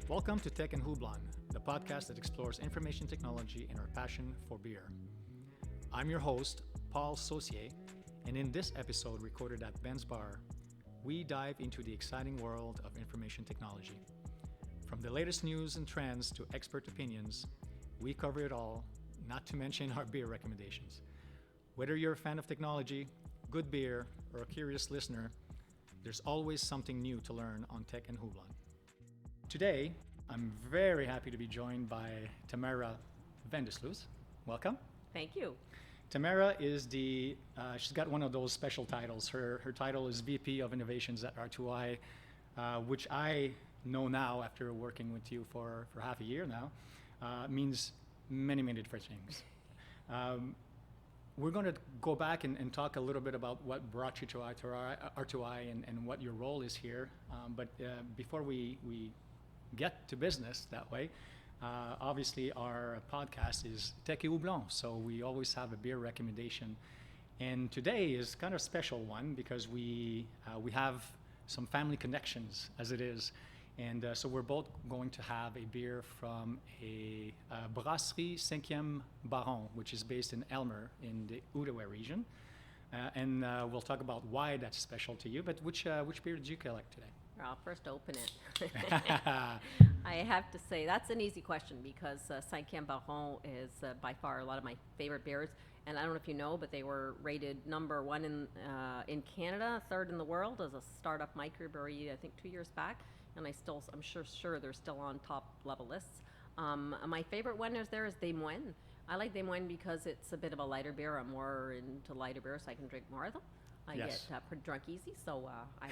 Welcome to Tech Houblon, the podcast that explores information technology and our passion for beer. I'm your host, Paul Saucier, and in this episode recorded at Ben's Bar, we dive into the exciting world of information technology. From the latest news and trends to expert opinions, we cover it all, not to mention our beer recommendations. Whether you're a fan of technology, good beer, or a curious listener, there's always something new to learn on Tech Houblon. Today, I'm very happy to be joined by Tamara Vandersluis. Welcome. Thank you. Tamara is she's got one of those special titles. Her title is VP of Innovations at R2I, which I know now after working with you for half a year now, means many, many different things. We're going to go back and talk a little bit about what brought you to R2I and what your role is here. But before we get to business that way, obviously our podcast is Tech Houblon, so we always have a beer recommendation. And today is kind of a special one because we have some family connections as it is. And so we're both going to have a beer from a Brasserie 5e Baron, which is based in Elmer in the Outaouais region. And we'll talk about why that's special to you. But which beer did you collect today? I'll first open it. I have to say, that's an easy question because 5e Baron is by far a lot of my favorite beers. And I don't know if you know, but they were rated number one in Canada, third in the world as a startup microbrewery, I think 2 years back. And I'm sure they're still on top level lists. My favorite one is Des Moines. I like Des Moines because it's a bit of a lighter beer. I'm more into lighter beer, so I can drink more of them. I get pretty drunk easy, so I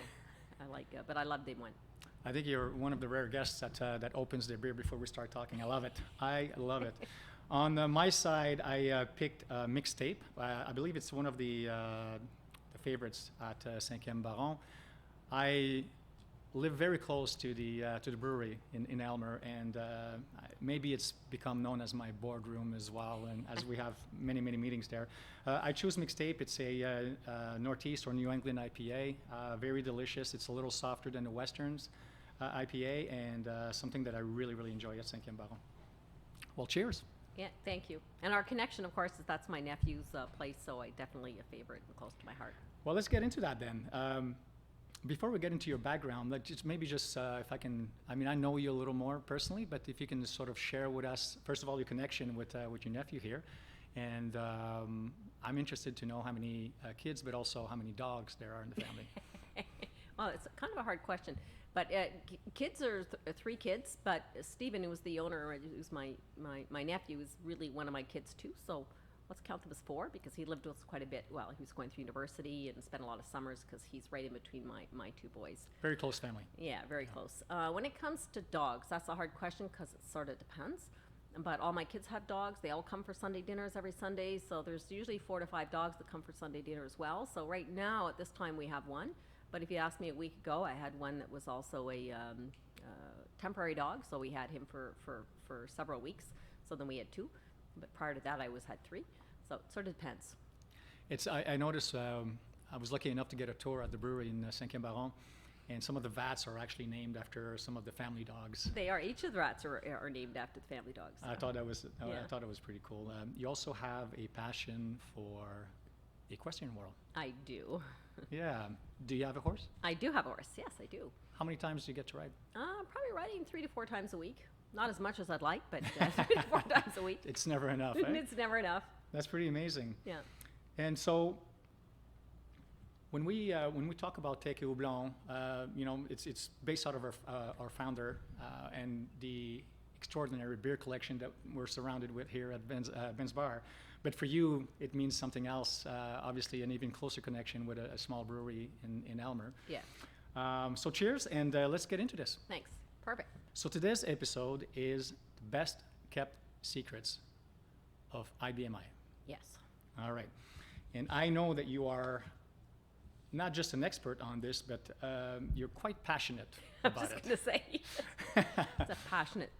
like it. But I love Des Moines. I think you're one of the rare guests that opens their beer before we start talking. I love it. I love it. On my side, I picked Mixtape. I believe it's one of the favorites at 5e Baron. I live very close to the brewery in Elmer, and maybe it's become known as my boardroom as well, and as we have many meetings there. I choose Mixtape. It's a Northeast or New England IPA, very delicious. It's a little softer than the Westerns IPA, and something that I really enjoy at 5e Baron. Well, cheers. Yeah, thank you. And our connection, of course, is that's my nephew's place, so I definitely a favorite and close to my heart. Well, let's get into that then. Before we get into your background, if I can, I know you a little more personally, but if you can sort of share with us, first of all, your connection with your nephew here. And I'm interested to know how many kids, but also how many dogs there are in the family. Well, it's kind of a hard question. But kids are three kids, but Stephen, who's the owner, who's my nephew, is really one of my kids too. So let's count them as four because he lived with us quite a bit. Well, he was going through university and spent a lot of summers because he's right in between my two boys. Very close family. Yeah, very close. When it comes to dogs, that's a hard question because it sort of depends. But all my kids have dogs. They all come for Sunday dinners every Sunday. So there's usually 4 to 5 dogs that come for Sunday dinner as well. So right now, at this time, we have one. But if you asked me a week ago, I had one that was also a temporary dog. So we had him for several weeks. So then we had 2. But prior to that, I had 3. So it sort of depends. I noticed, I was lucky enough to get a tour at the brewery in 5e Baron, and some of the vats are actually named after some of the family dogs. They are. Each of the vats are named after the family dogs. I thought that was pretty cool. You also have a passion for the equestrian world. I do. Yeah. Do you have a horse? I do have a horse. Yes, I do. How many times do you get to ride? Probably riding 3 to 4 times a week. Not as much as I'd like, but 3 to 4 times a week. It's never enough, eh? It's never enough. That's pretty amazing. Yeah. And so when we talk about Tech Houblon, it's based out of our founder and the extraordinary beer collection that we're surrounded with here at Ben's Bar. But for you, it means something else. Obviously, an even closer connection with a small brewery in Elmer. Yeah. So cheers, and let's get into this. Thanks. Perfect. So today's episode is the best kept secrets of IBM. Yes. All right. And I know that you are not just an expert on this, but you're quite passionate about it. I was going to say. It's a passionate.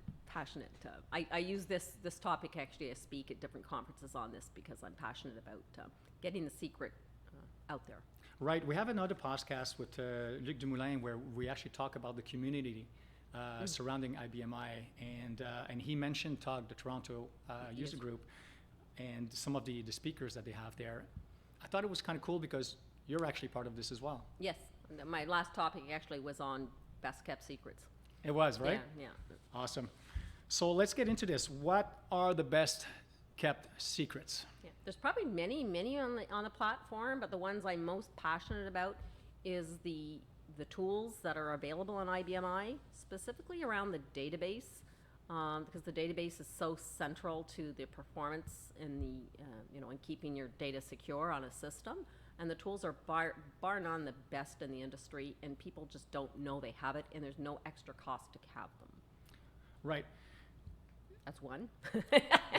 I use this topic actually. I speak at different conferences on this because I'm passionate about getting the secret out there. Right. We have another podcast with Luc Dumoulin where we actually talk about the community surrounding IBMI, and he mentioned TUG, the Toronto user group, and some of the speakers that they have there. I thought it was kind of cool because you're actually part of this as well. Yes, my last topic actually was on best kept secrets. It was, right? Yeah. Awesome. So let's get into this. What are the best kept secrets? Yeah. There's probably many on the platform, but the ones I'm most passionate about is the tools that are available on IBMI, specifically around the database, because the database is so central to the performance and in keeping your data secure on a system. And the tools are bar none the best in the industry, and people just don't know they have it, and there's no extra cost to have them. Right. That's one.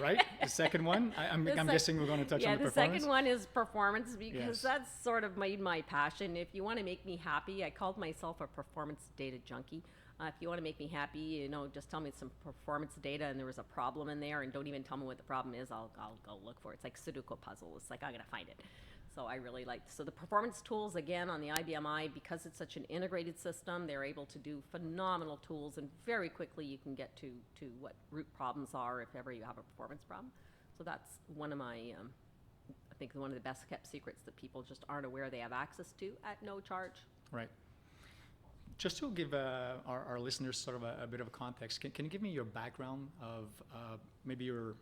Right. The second one, I'm guessing we're going to touch on the performance. Yeah, the second one is performance, because Yes. that's sort of my passion. If you want to make me happy, I called myself a performance data junkie. If you want to make me happy, just tell me some performance data and there was a problem in there, and don't even tell me what the problem is. I'll go look for it. It's like Sudoku puzzle. It's like, I got to find it. So I really like, so the performance tools, again, on the IBMI, because it's such an integrated system, they're able to do phenomenal tools, and very quickly you can get to what root problems are if ever you have a performance problem. So that's one of my, I think one of the best kept secrets that people just aren't aware they have access to at no charge. Right. Just to give our listeners sort of a bit of a context, can you give me your background of maybe your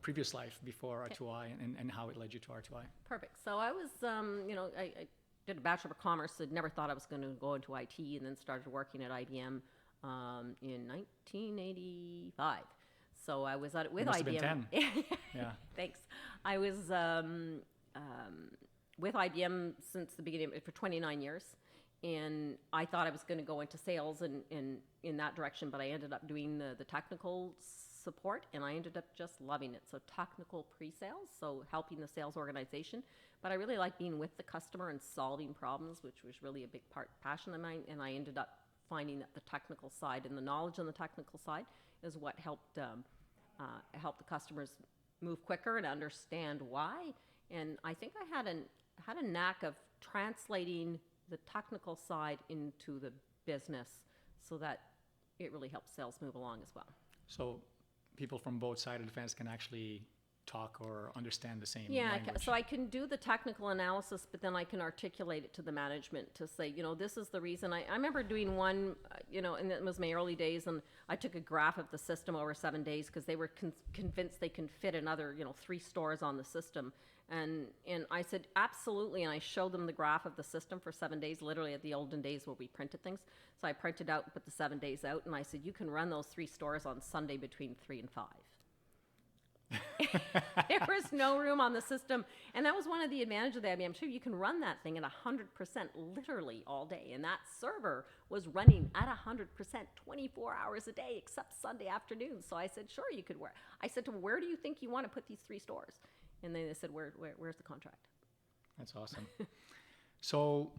previous life before R2I and how it led you to R2I? Perfect. So I was, I did a Bachelor of Commerce. I'd never thought I was going to go into IT, and then started working at IBM in 1985. So I was with must IBM. have been 10. Yeah. Thanks. I was with IBM since the beginning for 29 years. And I thought I was going to go into sales and in that direction, but I ended up doing the technical support, and I ended up just loving it. So technical pre-sales, so helping the sales organization. But I really like being with the customer and solving problems, which was really a big passion of mine. And I ended up finding that the technical side and the knowledge on the technical side is what helped help the customers move quicker and understand why. And I think I had a knack of translating the technical side into the business so that it really helps sales move along as well. So people from both sides of the fence can actually talk or understand the same language. So I can do the technical analysis, but then I can articulate it to the management to say, this is the reason. I remember doing one, and it was my early days, and I took a graph of the system over 7 days because they were convinced they can fit another, 3 stores on the system. And I said, absolutely, and I showed them the graph of the system for 7 days, literally at the olden days where we printed things. So I printed out, put the 7 days out, and I said, you can run those 3 stores on Sunday between 3 and 5. There was no room on the system, and that was one of the advantages of the IBM too. You can run that thing at 100% literally all day, and that server was running at 100% 24 hours a day except Sunday afternoon. So I said, sure, you could wear. I said to them, where do you think you want to put these 3 stores? And then they said, where's the contract? That's awesome. So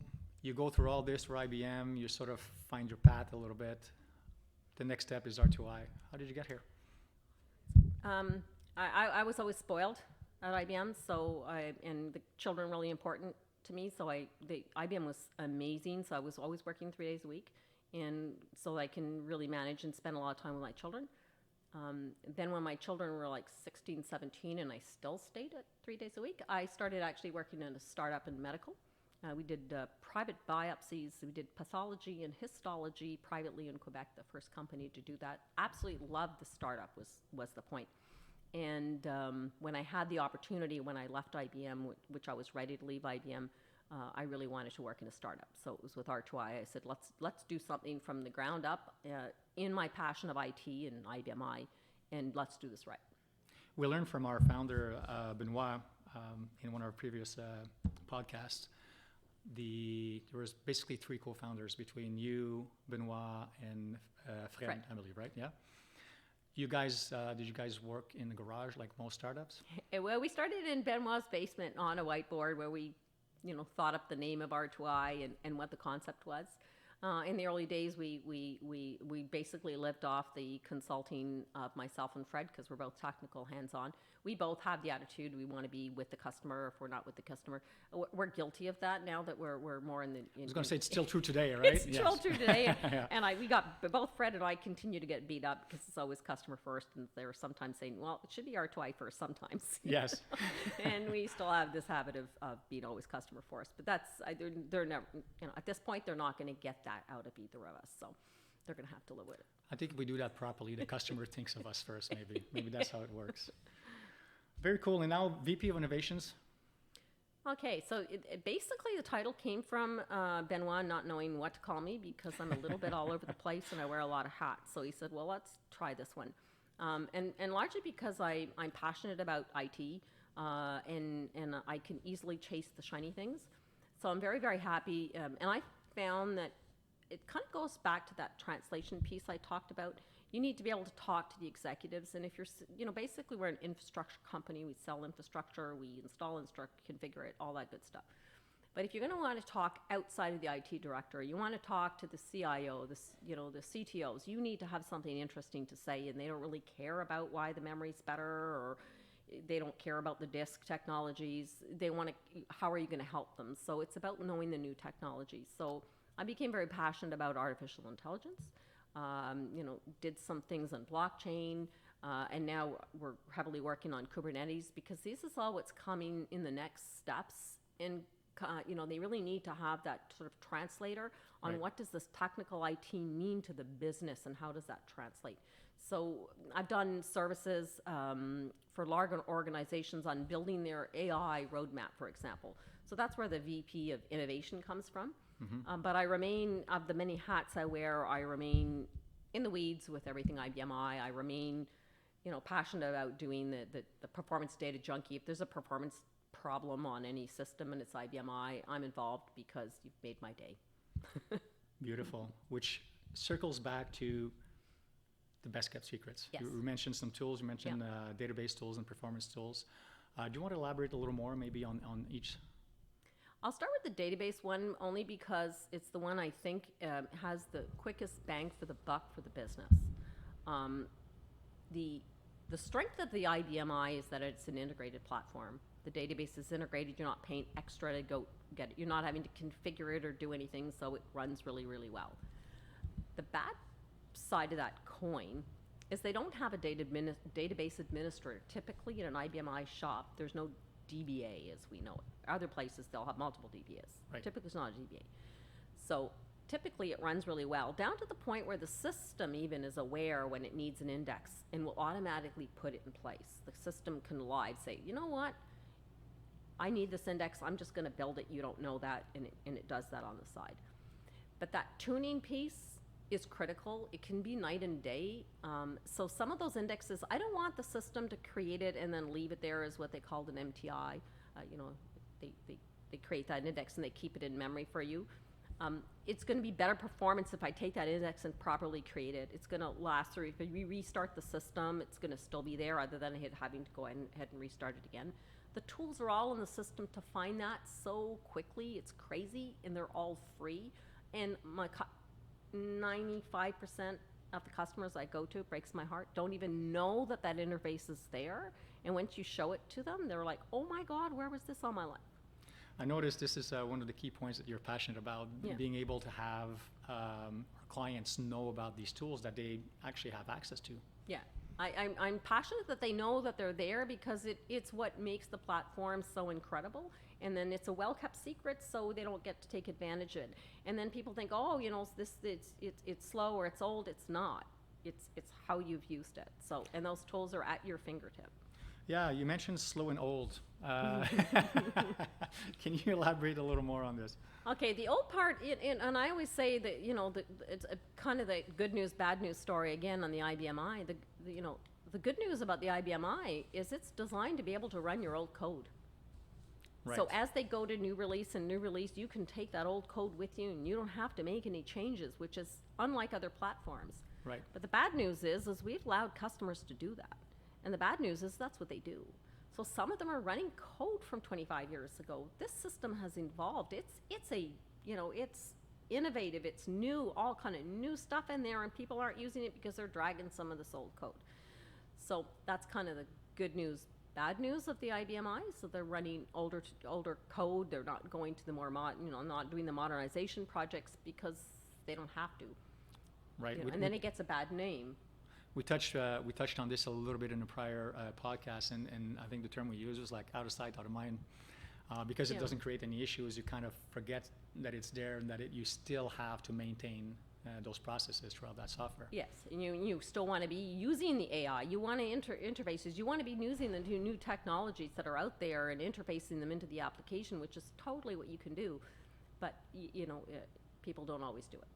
you go through all this for IBM, you sort of find your path a little bit. The next step is R2I. How did you get here? I was always spoiled at IBM, and the children really important to me. So IBM was amazing. So I was always working 3 days a week, and so I can really manage and spend a lot of time with my children. Then when my children were like 16, 17, and I still stayed at 3 days a week, I started actually working in a startup in medical. We did private biopsies. We did pathology and histology privately in Quebec, the first company to do that. Absolutely loved the startup was the point. And when I had the opportunity, when I left IBM, which I was ready to leave IBM, I really wanted to work in a startup. So it was with R2I. I said, let's do something from the ground up in my passion of IT and IBMI, and let's do this right. We learned from our founder, Benoit, in one of our previous podcasts. There was basically 3 co-founders between you, Benoit, and Fred, I believe, right? Yeah. You guys, did you guys work in the garage like most startups? Well, we started in Benoit's basement on a whiteboard where we, thought up the name of R2I and what the concept was. In the early days, we basically lived off the consulting of myself and Fred, because we're both technical, hands-on. We both have the attitude we want to be with the customer. If we're not with the customer, we're guilty of that now that we're more in the. I was going to say it's still true today, right? It's still true today, Yeah. and both Fred and I continue to get beat up because it's always customer first, and they're sometimes saying, well, it should be R2I first sometimes. Yes. And we still have this habit of being always customer first, but they're never, at this point they're not going to get that out of either of us, so they're going to have to live with it. I think if we do that properly, the customer thinks of us first, maybe. Maybe that's how it works. Very cool. And now VP of Innovations. Okay, so basically the title came from Benoit not knowing what to call me because I'm a little bit all over the place and I wear a lot of hats. So he said, well, let's try this one. And largely because I'm passionate about IT and I can easily chase the shiny things. So I'm very, very happy. And I found that it kind of goes back to that translation piece I talked about. You need to be able to talk to the executives, and if you're, basically we're an infrastructure company. We sell infrastructure, we install, configure it, all that good stuff. But if you're going to want to talk outside of the IT director, you want to talk to the CIO, the CTOs, you need to have something interesting to say, and they don't really care about why the memory's better, or they don't care about the disk technologies. They want to, how are you going to help them? So it's about knowing the new technologies. So I became very passionate about artificial intelligence. Did some things on blockchain, and now we're heavily working on Kubernetes because this is all what's coming in the next steps. And, they really need to have that sort of translator on Right. what does this technical IT mean to the business and how does that translate. So I've done services for large organizations on building their AI roadmap, for example. So that's where the VP of Innovation comes from. But I remain, of the many hats I wear, I remain in the weeds with everything IBMI. I remain, passionate about doing the performance data junkie. If there's a performance problem on any system and it's IBMI, I'm involved because you've made my day. Beautiful. Which circles back to the best kept secrets. Yes. You mentioned some tools. You mentioned database tools and performance tools. Do you want to elaborate a little more maybe on each? I'll start with the database one only because it's the one I think has the quickest bang for the buck for the business. The strength of the IBMI is that it's an integrated platform. The database is integrated. You're not paying extra to go get it. You're not having to configure it or do anything, so it runs really, really well. The bad side of that coin is they don't have a database administrator. Typically in an IBMI shop, there's no DBA as we know it. Other places, they'll have multiple DBAs. Right. Typically, it's not a DBA. So typically, it runs really well, down to the point where the system even is aware when it needs an index and will automatically put it in place. The system can live say, you know what? I need this index. I'm just going to build it. You don't know that, and it does that on the side. But that tuning piece is critical. It can be night and day. So some of those indexes, I don't want the system to create it and then leave it there as what they called an MTI. They create that index and they keep it in memory for you. It's going to be better performance if I take that index and properly create it. It's going to last through. If we restart the system, it's going to still be there other than having to go ahead and restart it again. The tools are all in the system to find that so quickly. It's crazy, and they're all free. And 95% of the customers I go to, it breaks my heart, don't even know that that interface is there. And once you show it to them, they're like, oh my God, where was this all my life? I noticed this is one of the key points that you're passionate about, being able to have our clients know about these tools that they actually have access to. Yeah, I'm passionate that they know that they're there because it's what makes the platform so incredible. And then it's a well-kept secret, so they don't get to take advantage of it. And then people think, oh, it's slow or it's old. It's not. It's how you've used it. So, and those tools are at your fingertip. Yeah, you mentioned slow and old. Can you elaborate a little more on this? Okay, the old part, and I always say that, it's kind of the good news, bad news story again on the IBMI. The good news about the IBMI is it's designed to be able to run your old code. Right. So as they go to new release, you can take that old code with you and you don't have to make any changes, which is unlike other platforms. Right. But the bad news is we've allowed customers to do that. And the bad news is that's what they do. So some of them are running code from 25 years ago. This system has evolved. It's innovative, it's new, all kind of new stuff in there, and people aren't using it because they're dragging some of this old code. So that's kind of the good news. Bad news of the IBM I, so they're running older code. They're not going to the more not doing the modernization projects because they don't have to. Right. And then it gets a bad name. We touched on this a little bit in a prior podcast, and I think the term we used was like out of sight, out of mind, because it doesn't create any issues. You kind of forget that it's there and that you still have to maintain those processes throughout that software. Yes, and you still want to be using the AI. You want to interfaces. You want to be using the new technologies that are out there and interfacing them into the application, which is totally what you can do. But people don't always do it.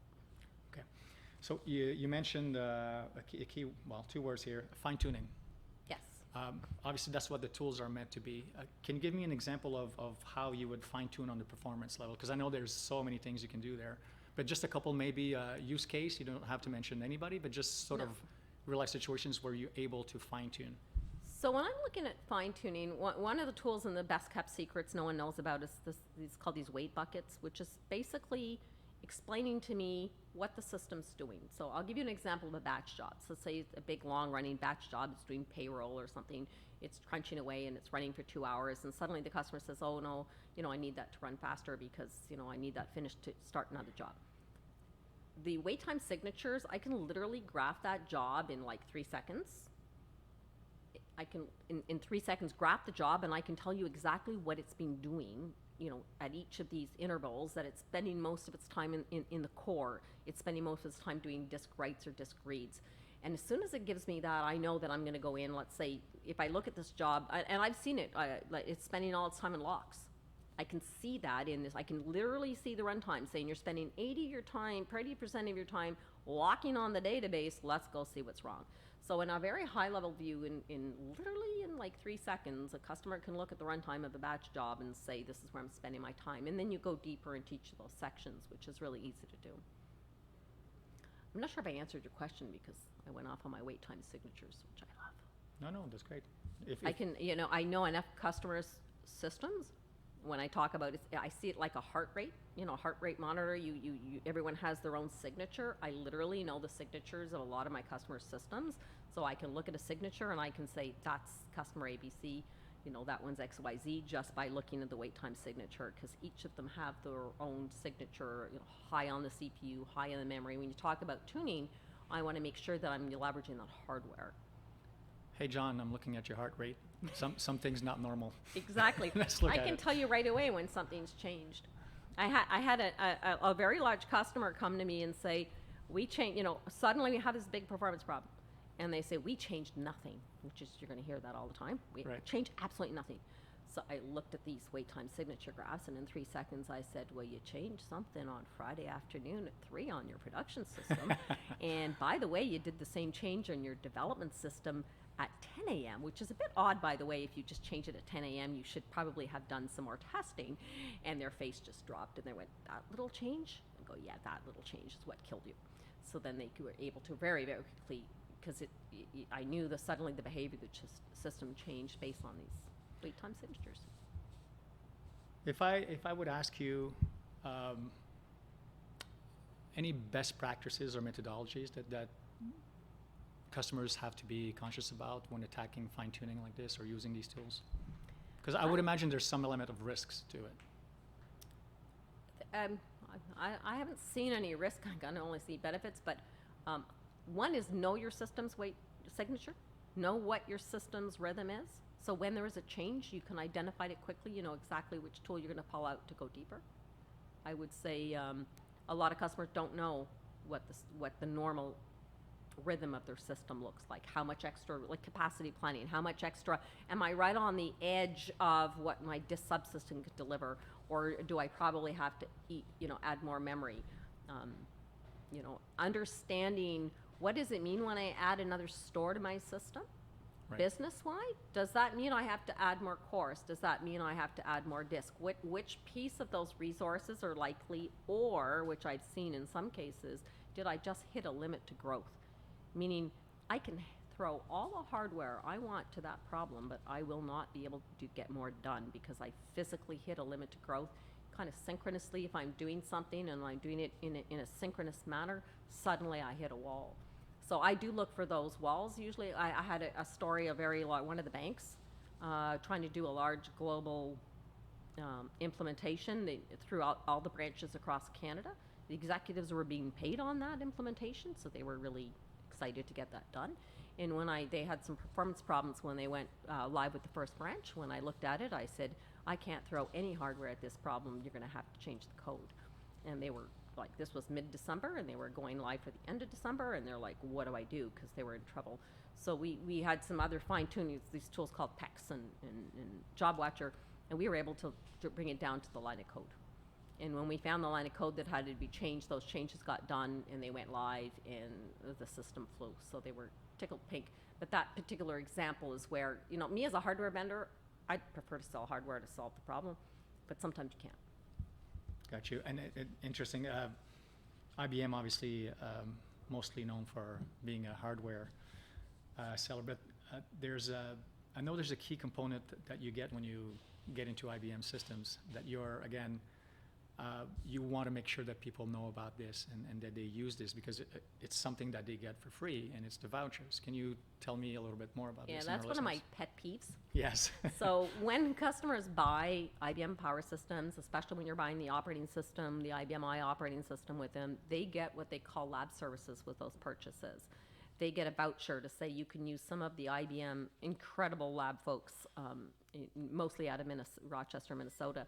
Okay, so you mentioned a key, well, 2 words here: fine-tuning. Yes. Obviously, that's what the tools are meant to be. Can you give me an example of how you would fine-tune on the performance level? Because I know there's so many things you can do there. But just a couple, maybe use case. You don't have to mention anybody, but just sort of real life situations where you're able to fine tune. So when I'm looking at fine tuning, one of the tools in the best kept secrets no one knows about is it's called these weight buckets, which is basically explaining to me what the system's doing. So I'll give you an example of a batch job. So say a big long running batch job, it's doing payroll or something. It's crunching away and it's running for 2 hours, and suddenly the customer says, oh no, I need that to run faster because I need that finished to start another job. The wait time signatures, I can literally graph that job in like 3 seconds. I can, in 3 seconds, graph the job, and I can tell you exactly what it's been doing, at each of these intervals, that it's spending most of its time in the core. It's spending most of its time doing disk writes or disk reads. And as soon as it gives me that, I know that I'm going to go in, let's say, if I look at this job, and I've seen it, it's spending all its time in locks. I can see that in this. I can literally see the runtime saying you're spending 80% of your time locking on the database. Let's go see what's wrong. So in a very high level view, in literally in like 3 seconds, a customer can look at the runtime of the batch job and say, this is where I'm spending my time. And then you go deeper into each of those sections, which is really easy to do. I'm not sure if I answered your question because I went off on my wait time signatures, which I love. No, that's great. I can, I know enough customers' systems. When I talk about it, I see it like a heart rate, heart rate monitor. Everyone has their own signature. I literally know the signatures of a lot of my customers' systems. So I can look at a signature and I can say, that's customer ABC, that one's XYZ, just by looking at the wait time signature, because each of them have their own signature, high on the CPU, high in the memory. When you talk about tuning, I want to make sure that I'm leveraging that hardware. Hey, John, I'm looking at your heart rate. Something's not normal. Exactly. I can tell you right away when something's changed. I had a very large customer come to me and say, we changed, suddenly we have this big performance problem. And they say, we changed nothing, which is, you're going to hear that all the time. We changed absolutely nothing. So I looked at these wait time signature graphs, and in 3 seconds I said, well, you changed something on Friday afternoon at 3 on your production system. And by the way, you did the same change on your development system at 10 a.m., which is a bit odd, by the way. If you just change it at 10 a.m., you should probably have done some more testing. And their face just dropped, and they went, that little change? I go, yeah, that little change is what killed you. So then they were able to very, very quickly, because I knew that suddenly the behavior of the system changed based on these wait time signatures. If I would ask you any best practices or methodologies that customers have to be conscious about when attacking fine-tuning like this or using these tools? Because I would imagine there's some element of risks to it. I haven't seen any risk. I can only see benefits, but one is know your system's wait signature. Know what your system's rhythm is. So when there is a change, you can identify it quickly. You know exactly which tool you're going to pull out to go deeper. I would say a lot of customers don't know what the normal rhythm of their system looks like. How much extra, like capacity planning, how much extra, am I right on the edge of what my disk subsystem could deliver, or do I probably have to add more memory? Understanding what does it mean when I add another store to my system? Right. Business-wide, does that mean I have to add more cores? Does that mean I have to add more disk? Which piece of those resources are likely, or, which I've seen in some cases, did I just hit a limit to growth? Meaning, I can throw all the hardware I want to that problem, but I will not be able to get more done because I physically hit a limit to growth. kind of synchronously, if I'm doing something and I'm doing it in a synchronous manner, suddenly I hit a wall. So I do look for those walls. Usually I had a story, one of the banks trying to do a large global implementation throughout all the branches across Canada. The executives were being paid on that implementation, so they were really excited to get that done. And when they had some performance problems when they went live with the first branch. When I looked at it, I said, I can't throw any hardware at this problem. You're going to have to change the code. And they were like, this was mid-December, and they were going live for the end of December, and they're like, what do I do? Because they were in trouble. So we had some other fine-tuning, these tools called PEX and Job Watcher, and we were able to bring it down to the line of code. And when we found the line of code that had to be changed, those changes got done, and they went live, and the system flew. So they were tickled pink. But that particular example is where, me as a hardware vendor, I'd prefer to sell hardware to solve the problem, but sometimes you can't. Got you. And interesting, IBM obviously mostly known for being a hardware seller, but I know there's a key component that you get when you get into IBM systems, that you're, again, you want to make sure that people know about this and that they use this, because it's something that they get for free, and it's the vouchers. Can you tell me a little bit more about this? Yeah, that's one of my pet peeves. Yes. So when customers buy IBM Power Systems, especially when you're buying the operating system, the IBM I operating system with them, they get what they call lab services with those purchases. They get a voucher to say you can use some of the IBM incredible lab folks, mostly out of Rochester, Minnesota,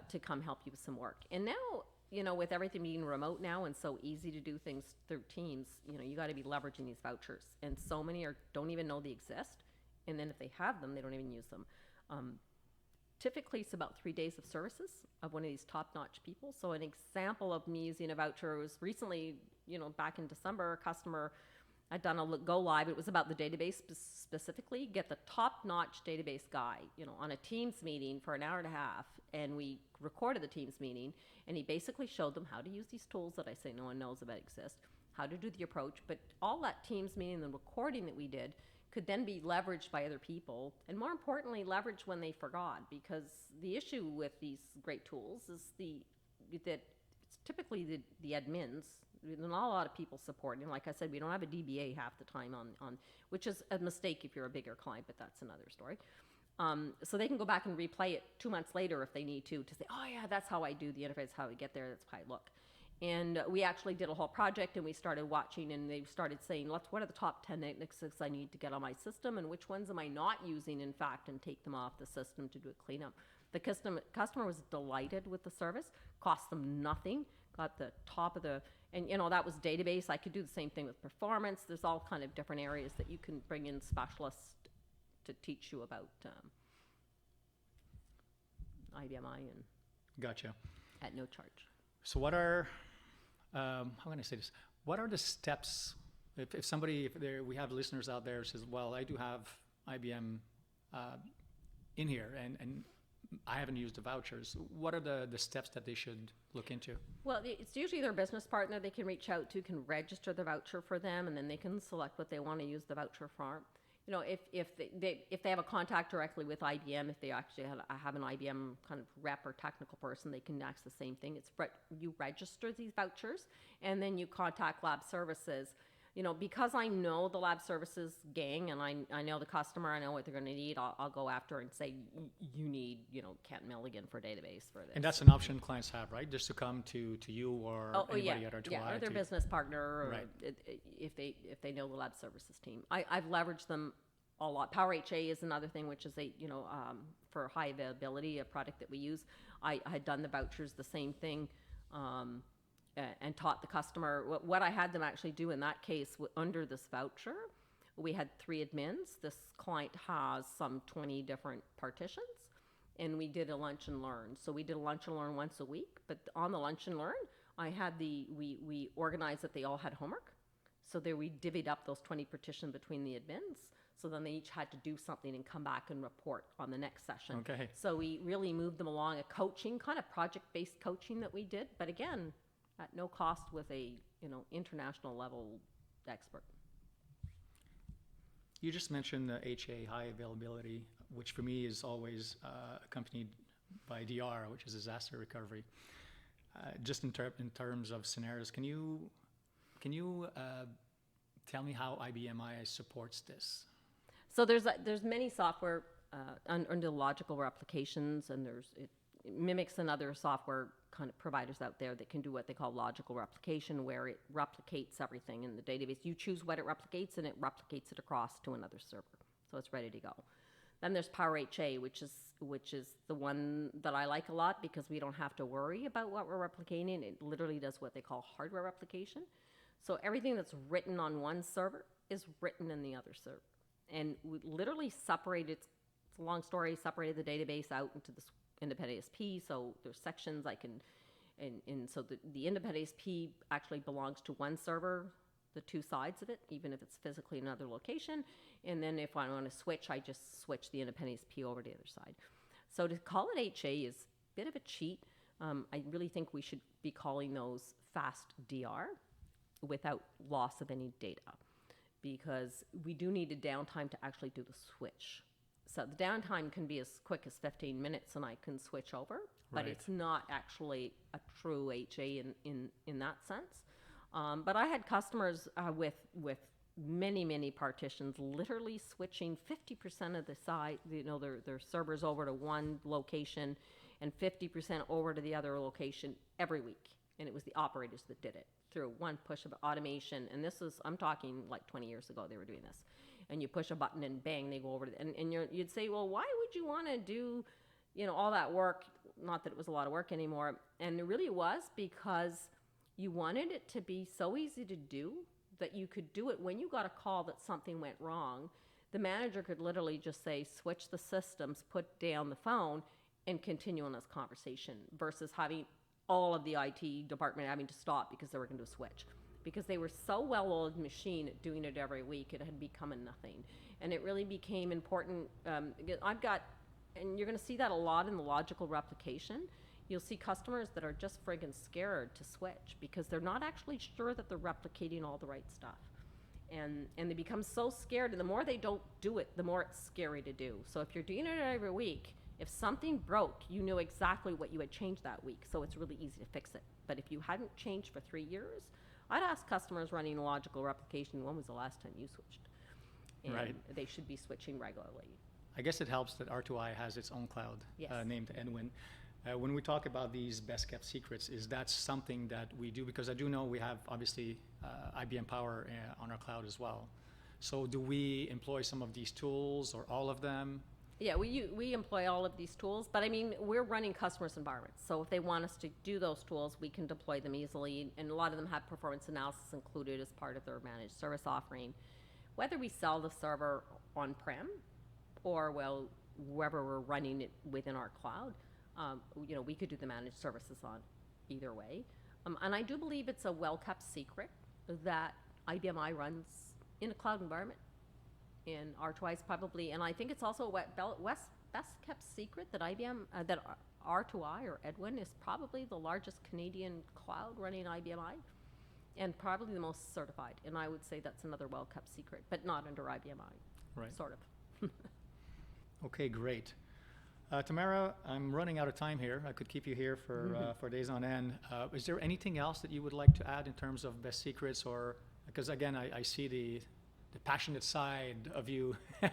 to come help you with some work. And now, with everything being remote now and so easy to do things through Teams, you got to be leveraging these vouchers. And so many don't even know they exist. And then if they have them, they don't even use them. Typically, it's about 3 days of services of one of these top-notch people. So an example of me using a voucher was recently, back in December, a customer, I'd done a go live. It was about the database specifically. Get the top-notch database guy, on a Teams meeting for an hour and a half, and we recorded the Teams meeting, and he basically showed them how to use these tools that I say no one knows about exist, how to do the approach. But all that Teams meeting, the recording that we did, could then be leveraged by other people, and more importantly, leveraged when they forgot. Because the issue with these great tools is that it's typically the admins. There's not a lot of people supporting. Like I said, we don't have a DBA half the time on which is a mistake if you're a bigger client, but that's another story. So they can go back and replay it 2 months later if they need to say, oh yeah, that's how I do the interface, how I get there, that's how I look. And we actually did a whole project, and we started watching, and they started saying, what are the top 10 indexes I need to get on my system, and which ones am I not using, in fact, and take them off the system to do a cleanup. The customer was delighted with the service, cost them nothing, got the top of the, and that was database. I could do the same thing with performance. There's all kind of different areas that you can bring in specialists to teach you about IBMI and Gotcha. at no charge. So what are, how can I say this? What are the steps, if somebody, we have listeners out there who says, well, I do have IBM in here, and I haven't used the vouchers. What are the steps that they should look into? Well, it's usually their business partner they can reach out to, can register the voucher for them, and then they can select what they want to use the voucher for. If they have a contact directly with IBM, if they actually have an IBM kind of rep or technical person, they can ask the same thing. You register these vouchers, and then you contact lab services. Because I know the lab services gang, and I know the customer, I know what they're going to need, I'll go after and say, you need, Kent Milligan for database for this. And that's an option clients have, right? Just to come to you or anybody at R2I. Yeah, or their business partner, or right. if they know the lab services team. I've leveraged them a lot. Power HA is another thing, which is for high availability, a product that we use. I had done the vouchers, the same thing. And taught the customer what I had them actually do in that case. Under this voucher, we had 3 admins. This client has some 20 different partitions, and we did a lunch and learn. So we did a lunch and learn once a week, but on the lunch and learn, I had we organized that they all had homework. So there we divvied up those 20 partitions between the admins. So then they each had to do something and come back and report on the next session. Okay. So we really moved them along a coaching, kind of project-based coaching that we did, but again, at no cost with a international level expert. You just mentioned the HA, high availability, which for me is always accompanied by DR, which is disaster recovery. Just in terms of scenarios, can you tell me how IBM I supports this? So there's many software under logical replications, and it mimics another software kind of providers out there that can do what they call logical replication, where it replicates everything in the database. You choose what it replicates, and it replicates it across to another server, so it's ready to go. Then there's PowerHA, which is the one that I like a lot because we don't have to worry about what we're replicating. It literally does what they call hardware replication. So everything that's written on one server is written in the other server. And we literally separated, it's a long story, separated the database out into this independent ASP. So there's sections I can, and so the independent ASP actually belongs to one server, the two sides of it, even if it's physically in another location. And then if I want to switch, I just switch the independent ASP over to the other side. So to call it HA is a bit of a cheat. I really think we should be calling those fast DR without loss of any data, because we do need a downtime to actually do the switch. So the downtime can be as quick as 15 minutes and I can switch over, but it's not actually a true HA in that sense. But I had customers with many partitions, literally switching 50% of the side, their servers over to one location and 50% over to the other location every week. And it was the operators that did it through one push of automation. And this is, I'm talking like 20 years ago they were doing this. And you push a button and bang, they go over to, and you'd say, well, why would you want to do, all that work? Not that it was a lot of work anymore. And it really was because you wanted it to be so easy to do that you could do it when you got a call that something went wrong. The manager could literally just say, switch the systems, put down the phone, and continue on this conversation versus having all of the IT department having to stop because they were going to do a switch. Because they were so well-oiled machine at doing it every week, it had become a nothing. And it really became important. I've got, and you're going to see that a lot in the logical replication. You'll see customers that are just friggin' scared to switch because they're not actually sure that they're replicating all the right stuff. And they become so scared, and the more they don't do it, the more it's scary to do. So if you're doing it every week, if something broke, you knew exactly what you had changed that week, so it's really easy to fix it. But if you hadn't changed for 3 years, I'd ask customers running a logical replication, when was the last time you switched? And they should be switching regularly. I guess it helps that R2I has its own cloud named Edwin. When we talk about these best kept secrets, is that something that we do? Because I do know we have obviously IBM Power on our cloud as well. So do we employ some of these tools or all of them? Yeah, we employ all of these tools, but I mean, we're running customers' environments. So if they want us to do those tools, we can deploy them easily. And a lot of them have performance analysis included as part of their managed service offering. Whether we sell the server on-prem or, well, wherever we're running it within our cloud, we could do the managed services on either way. And I do believe it's a well-kept secret that IBM I runs in a cloud environment. And R2I is probably, and I think it's also a best-kept secret that IBM, that R2I or Edwin is probably the largest Canadian cloud running IBM I, and probably the most certified. And I would say that's another well-kept secret, but not under IBM I, sort of. Okay, great. Tamara, I'm running out of time here. I could keep you here for days on end. Is there anything else that you would like to add in terms of best secrets, or because again, I see the passionate side of you. Yeah,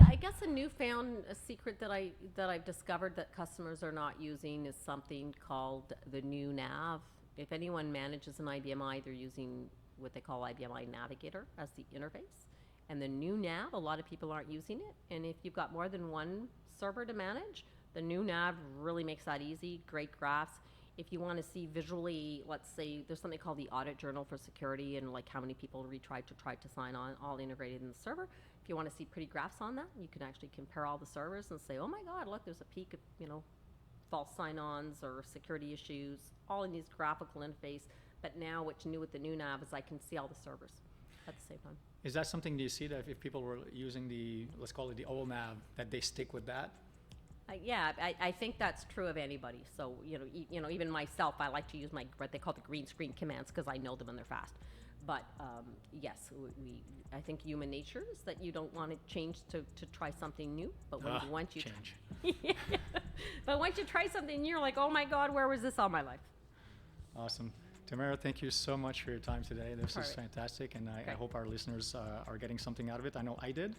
I guess a newfound secret that I've discovered that customers are not using is something called the new nav. If anyone manages an IBM I, they're using what they call IBM I Navigator as the interface. And the new nav, a lot of people aren't using it. And if you've got more than one server to manage, the new nav really makes that easy. Great graphs. If you want to see visually, let's say there's something called the audit journal for security and like how many people tried to sign on, all integrated in the server. If you want to see pretty graphs on that, you can actually compare all the servers and say, oh my God, look, there's a peak of, false sign-ons or security issues, all in these graphical interface. But now what's new with the new nav is I can see all the servers at the same time. Is that something, do you see that if people were using let's call it the old nav, that they stick with that? Yeah, I think that's true of anybody. So, even myself, I like to use what they call the green screen commands because I know them and they're fast. But yes, I think human nature is that you don't want to change to try something new. But once you change. But once you try something, you're like, oh my God, where was this all my life? Awesome. Tamara, thank you so much for your time today. This is Perfect. fantastic, and I Okay. hope our listeners are getting something out of it. I know I did.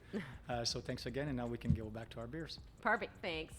So thanks again, and now we can go back to our beers. Perfect, thanks.